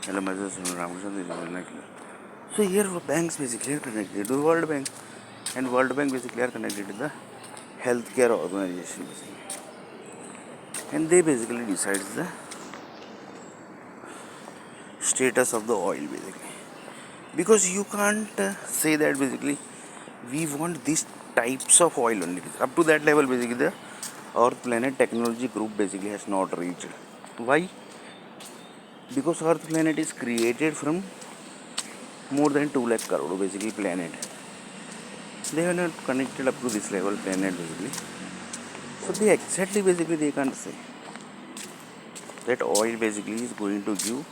Hello, myself Ramachandra is Vernacular. So here banks basically are connected to World Bank, and World Bank basically are connected to the healthcare organization basically, and they basically decides the status of the oil basically. Because you can't say that basically we want these types of oil only. Up to that level basically the Earth Planet Technology Group basically has not reached. Why? Because Earth Planet is created from more than 2 lakh crore basically planet. They are not connected up to this level planet basically. So they exactly basically they can't say that oil basically is going to give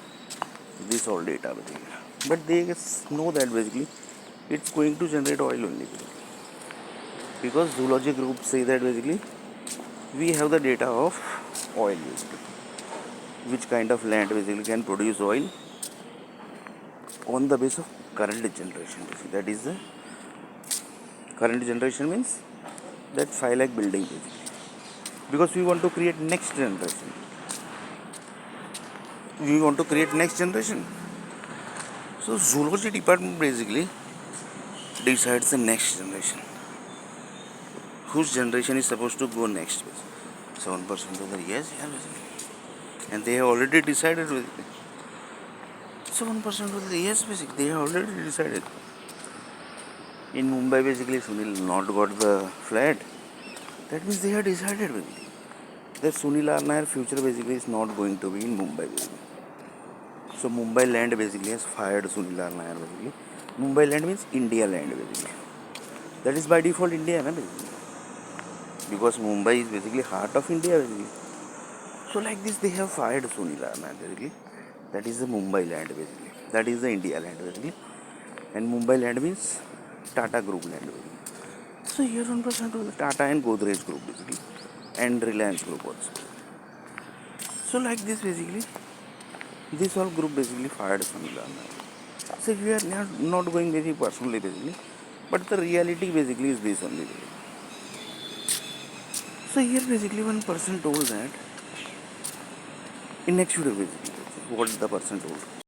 this all data basically. But they know that basically it's going to generate oil only basically. Because zoology groups say that basically we have the data of oil basically. Which kind of land basically can produce oil on the base of current generation basically. That is the current generation means that 5 lakh building basically. Because we want to create next generation. We want to create next generation. So zoology department basically decides the next generation. Whose generation is supposed to go next? 7% of the yes, yeah, basically. And they have already decided basically. 7% of the yes, basically. They have already decided. In Mumbai, basically, Sunil not got the flat. That means they have decided basically that Sunil Arnair future basically is not going to be in Mumbai basically. So Mumbai land basically has fired Sunil Arnair basically. Mumbai land means India land basically. That is by default India, na, basically. Because Mumbai is basically heart of India basically. So like this they have fired Sunil Arnair basically. That is the Mumbai land basically. That is the India land basically. And Mumbai land means Tata Group land basically. So here 1% to the Tata and Godrej Group basically. And Reliance Group also. So like this basically, this whole group basically fired Sunil Arnair. So we are not going very personally basically, but the reality basically is this only. Basically. So here basically one person told that in next video basically what the person told.